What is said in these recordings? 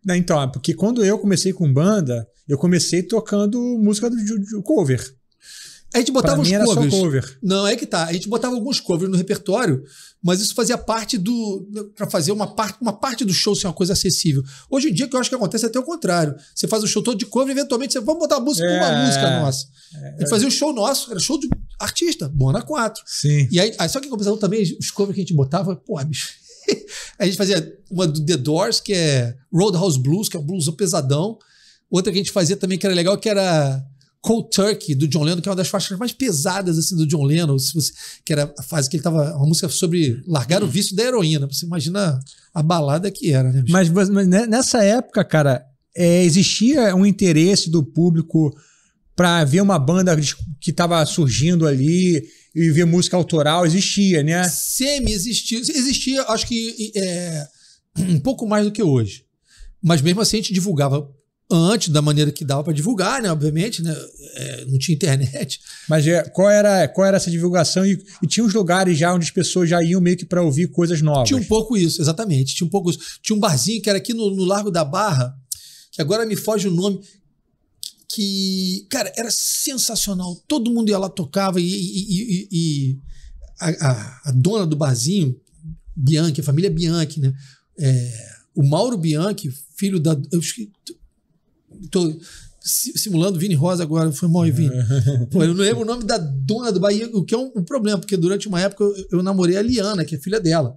Não, então, porque quando eu comecei com banda, eu comecei tocando música do cover. A gente botava os covers. covers. Só cover. Não, é que tá. A gente botava alguns covers no repertório, mas isso fazia parte pra fazer uma parte do show ser uma coisa acessível. Hoje em dia, o que eu acho que acontece é até o contrário. Você faz o show todo de cover e eventualmente você vamos botar uma música nossa. A gente fazia o show nosso, era show de artista, Buana 4. Sim. E aí só que em compensação também, os covers que a gente botava, porra, bicho. A gente fazia uma do The Doors, que é Roadhouse Blues, que é um blues pesadão. Outra que a gente fazia também, que era legal, que era Cold Turkey, do John Lennon, que é uma das faixas mais pesadas assim, do John Lennon, que era a fase que ele tava. Uma música sobre largar o vício da heroína. Você imagina a balada que era, né? Mas nessa época, cara, existia um interesse do público para ver uma banda que estava surgindo ali e ver música autoral, existia, né? Existia. Existia, acho que um pouco mais do que hoje. Mas mesmo assim a gente divulgava antes da maneira que dava para divulgar, né? Obviamente, né? Não tinha internet. Mas qual era essa divulgação? E tinha uns lugares já onde as pessoas já iam meio que para ouvir coisas novas. Tinha um pouco isso, exatamente. Tinha um pouco isso. Tinha um barzinho que era aqui no Largo da Barra, que agora me foge o nome, que, cara, era sensacional. Todo mundo ia lá, tocava e a dona do barzinho, Bianchi, a família Bianchi, né? O Mauro Bianchi, filho da... Tô simulando Vini Rosa agora, foi mal, Vini. Pô, eu não lembro o nome da dona do Bahia, o que é um problema, porque durante uma época eu namorei a Liana, que é filha dela.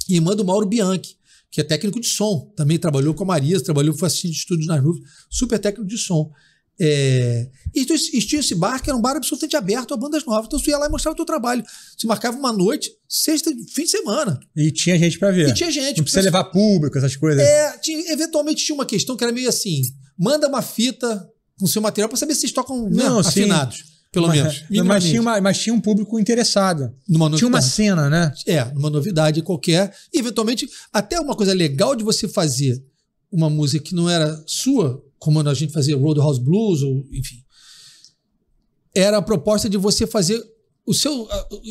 E irmã do Mauro Bianchi, que é técnico de som. Também trabalhou com a Marisa, foi assistente de estúdios nas nuvens, super técnico de som. E tinha esse bar que era um bar absolutamente aberto a bandas novas. Então você ia lá e mostrava o teu trabalho. Você marcava uma noite, sexta, fim de semana. E tinha gente pra ver. E tinha gente. Não precisa levar público, essas coisas. Eventualmente tinha uma questão que era meio assim: manda uma fita com seu material pra saber se vocês tocam afinados. Pelo menos. Mas tinha um público interessado. Tinha uma cena, né? Numa novidade qualquer. E eventualmente, até uma coisa legal de você fazer uma música que não era sua, como a gente fazia Roadhouse Blues, ou enfim, era a proposta de você fazer o seu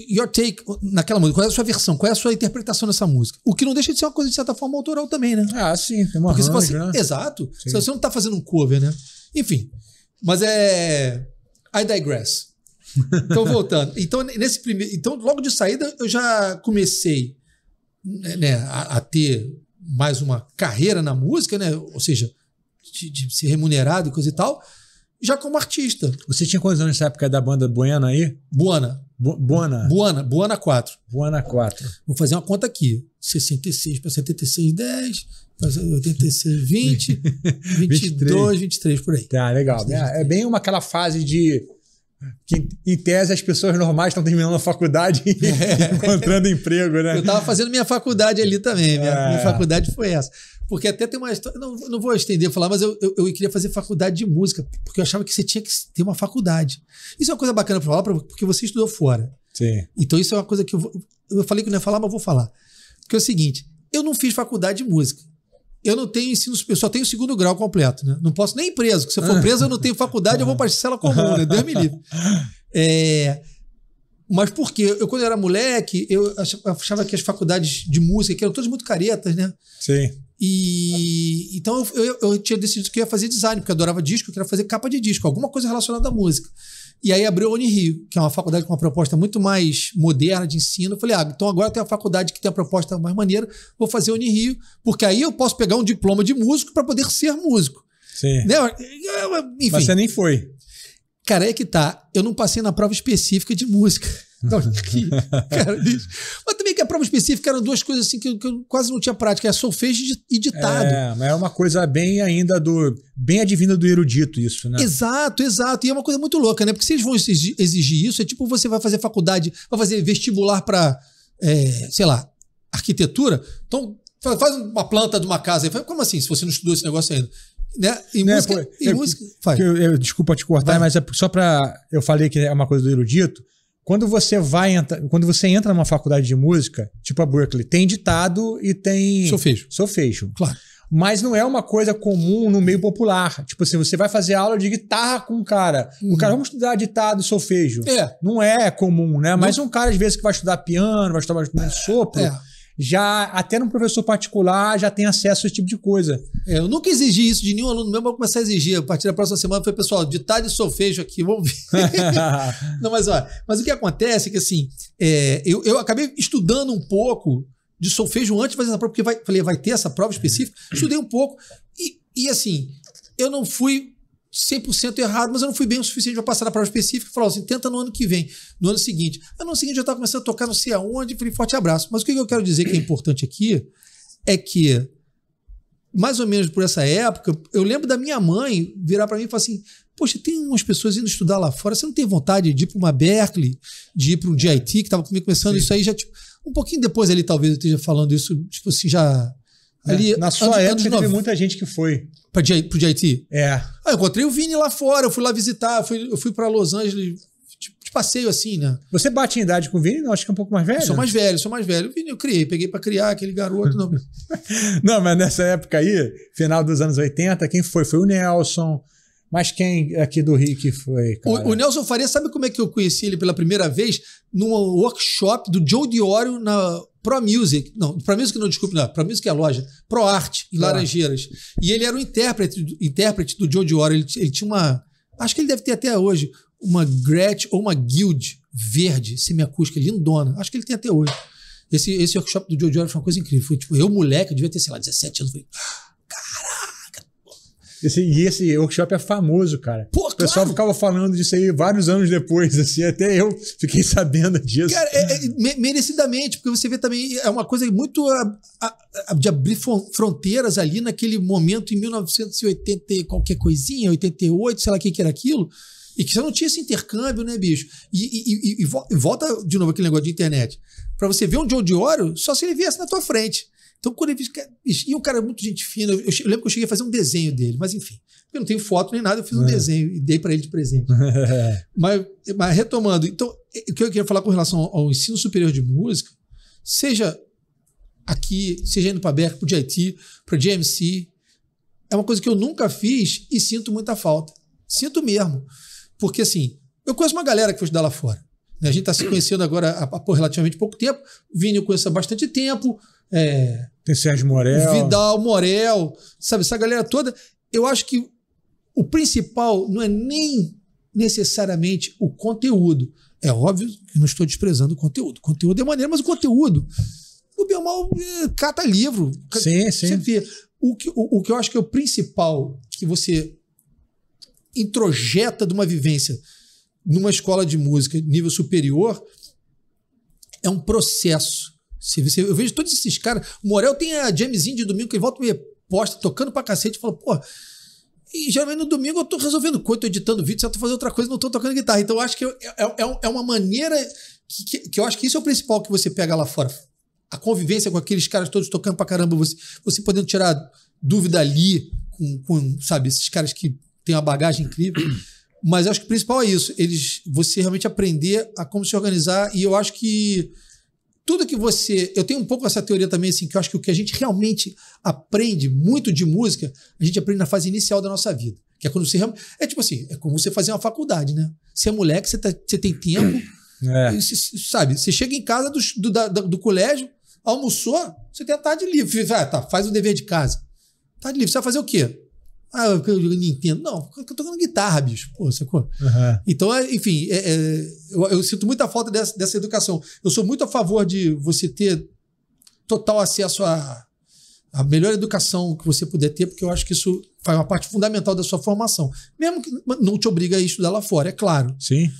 your take naquela música. Qual é a sua versão? Qual é a sua interpretação dessa música? O que não deixa de ser uma coisa de certa forma autoral também, né? Sim, tem uma arranjo, você né? Exato. Sim. Você não tá fazendo um cover, né? Enfim, mas I digress. Então, voltando. Então, logo de saída, eu já comecei, né, a ter mais uma carreira na música, né? Ou seja, de ser remunerado e coisa e tal, já como artista. Você tinha quantos anos nessa época da banda Buena aí? Buana 4. Buana 4. Vou fazer uma conta aqui. 66 para 76, 10, 86, 20, 22, 23, por aí. Tá, legal. 23. É bem aquela fase de... que, em tese, as pessoas normais estão terminando a faculdade e encontrando emprego, né? Eu estava fazendo minha faculdade ali também. Minha faculdade foi essa. Porque até tem uma história... Não vou estender a falar, mas eu queria fazer faculdade de música, porque eu achava que você tinha que ter uma faculdade. Isso é uma coisa bacana para falar, porque você estudou fora. Sim. Então isso é uma coisa que eu falei que não ia falar, mas vou falar. Porque é o seguinte, eu não fiz faculdade de música. Eu não tenho ensino, eu só tenho 2º grau completo, né? Não posso nem ir preso, porque se eu for preso eu não tenho faculdade, eu vou para a cela comum, né? Deus me livre. Mas por quê? Eu, quando eu era moleque, eu achava que as faculdades de música, que eram todas muito caretas, né? Sim. Então eu tinha decidido que eu ia fazer design, porque eu adorava disco, eu queria fazer capa de disco, alguma coisa relacionada à música. E aí abriu a Unirio, que é uma faculdade com uma proposta muito mais moderna de ensino. Eu falei, então agora tem uma faculdade que tem uma proposta mais maneira, vou fazer a Unirio, porque aí eu posso pegar um diploma de músico para poder ser músico. Sim. Né? Enfim. Mas você nem foi. Cara, é que tá. Eu não passei na prova específica de música. Não, cara, mas também que a prova específica eram duas coisas assim que eu quase não tinha prática, solfejo e ditado. Mas é uma coisa bem ainda bem advinda do erudito isso, né? Exato. E é uma coisa muito louca, né? Porque se eles vão exigir isso, é tipo você vai fazer faculdade, vai fazer vestibular para, sei lá, arquitetura. Então, faz uma planta de uma casa. Como assim, se você não estudou esse negócio ainda? Né? Música faz. Desculpa te cortar, mas é só para... Eu falei que é uma coisa do erudito. Quando você entra numa faculdade de música, tipo a Berklee, tem ditado e tem... Solfejo. Claro. Mas não é uma coisa comum no meio popular. Tipo assim, você vai fazer aula de guitarra com um cara. O cara, vamos estudar ditado e solfejo. Não é comum, né? Mas um cara, às vezes, que vai estudar piano, vai estudar sopro, já até no professor particular já tem acesso a esse tipo de coisa. Eu nunca exigi isso de nenhum aluno meu, mas vou começar a exigir. A partir da próxima semana foi, pessoal, ditado e solfejo aqui, vamos ver. Não, mas o que acontece é que assim, eu acabei estudando um pouco de solfejo antes de fazer essa prova, porque falei, vai ter essa prova específica. Estudei um pouco e assim, eu não fui 100% errado, mas eu não fui bem o suficiente para passar na prova específica. Falou assim, tenta no ano que vem, no ano seguinte. No ano seguinte eu estava começando a tocar não sei aonde, falei, forte abraço. Mas o que eu quero dizer que é importante aqui é que, mais ou menos por essa época, eu lembro da minha mãe virar para mim e falar assim, poxa, tem umas pessoas indo estudar lá fora, você não tem vontade de ir para uma Berkeley, de ir para um GIT, que estava comigo começando Sim. isso aí, já tipo, um pouquinho depois ali talvez eu esteja falando isso, tipo assim, já... Ali, na sua época teve muita gente que foi. Pro JIT? É. Eu encontrei o Vini lá fora, eu fui lá visitar, eu fui pra Los Angeles, de passeio assim, né? Você bate em idade com o Vini? Não, acho que é um pouco mais velho. Eu sou mais velho. O Vini eu peguei pra criar aquele garoto. Não. Não, mas nessa época aí, final dos anos 80, quem foi? Foi o Nelson. Mas quem aqui do Rio que foi, cara? O Nelson Faria, sabe como é que eu conheci ele pela primeira vez? Num workshop do Joe Diorio na Pro Music. Não, Pro Music não, desculpe, não. Pro Music é a loja. Pro Art, em Laranjeiras. E ele era o intérprete do Joe Diorio. Ele tinha uma... Acho que ele deve ter até hoje uma Gretsch ou uma Guild verde, semiacústica, lindona. Acho que ele tem até hoje. Esse workshop do Joe Diorio foi uma coisa incrível. Foi tipo, eu moleque, eu devia ter, sei lá, 17 anos. Falei, Esse workshop é famoso, cara. Pô, o pessoal ficava falando disso aí vários anos depois, assim, até eu fiquei sabendo disso. Cara, merecidamente, porque você vê também, é uma coisa muito de abrir fronteiras ali naquele momento em 1980 qualquer coisinha, 88, sei lá o que era aquilo, e que você não tinha esse intercâmbio, né, bicho? E volta de novo aquele negócio de internet. Pra você ver um Joe Diorio, só se ele viesse na tua frente. Então, quando ele e um cara muito gente fina, eu lembro que eu cheguei a fazer um desenho dele, mas enfim, eu não tenho foto nem nada, eu fiz um desenho e dei para ele de presente. mas retomando, então, o que eu queria falar com relação ao ensino superior de música, seja aqui, seja indo para a Berkeley, para o JIT, para o GMC, é uma coisa que eu nunca fiz e sinto muita falta. Sinto mesmo. Porque, assim, eu conheço uma galera que foi estudar lá fora. A gente está se conhecendo agora há relativamente pouco tempo. O Vini eu conheço há bastante tempo. Tem Sérgio Morel. Vidal, Morel, sabe? Essa galera toda. Eu acho que o principal não é nem necessariamente o conteúdo. É óbvio que eu não estou desprezando o conteúdo. O conteúdo é maneiro, mas o conteúdo, o bem ou mal, cata livro. Sim. Você vê. O que eu acho que é o principal que você introjeta de uma vivência numa escola de música nível superior é um processo. Eu vejo todos esses caras. O Morel tem a jamzinha de domingo que ele volta meio posta, tocando pra cacete e fala, pô. E geralmente no domingo eu tô resolvendo coisa, tô editando vídeo, só tô fazendo outra coisa, não tô tocando guitarra. Então eu acho que é uma maneira que eu acho que isso é o principal que você pega lá fora. A convivência com aqueles caras todos tocando pra caramba, você podendo tirar dúvida ali com sabe, esses caras que têm uma bagagem incrível. Mas eu acho que o principal é isso. Você realmente aprender a como se organizar. E eu acho que tudo que você... Eu tenho um pouco essa teoria também, assim, que eu acho que o que a gente realmente aprende muito de música, a gente aprende na fase inicial da nossa vida. Que é quando você realmente... É tipo assim, é como você fazer uma faculdade, né? Você é moleque, você tem tempo. Sabe? Você chega em casa do colégio, almoçou, você tem a tarde livre. Faz o dever de casa. Tarde livre. Você vai fazer o quê? Eu Nintendo. Não, eu tô tocando guitarra, bicho. Pô, sacou? Então, enfim, eu sinto muita falta dessa educação. Eu sou muito a favor de você ter total acesso à melhor educação que você puder ter, porque eu acho que isso faz uma parte fundamental da sua formação. Mesmo que não te obriga a estudar lá fora, é claro. Sim.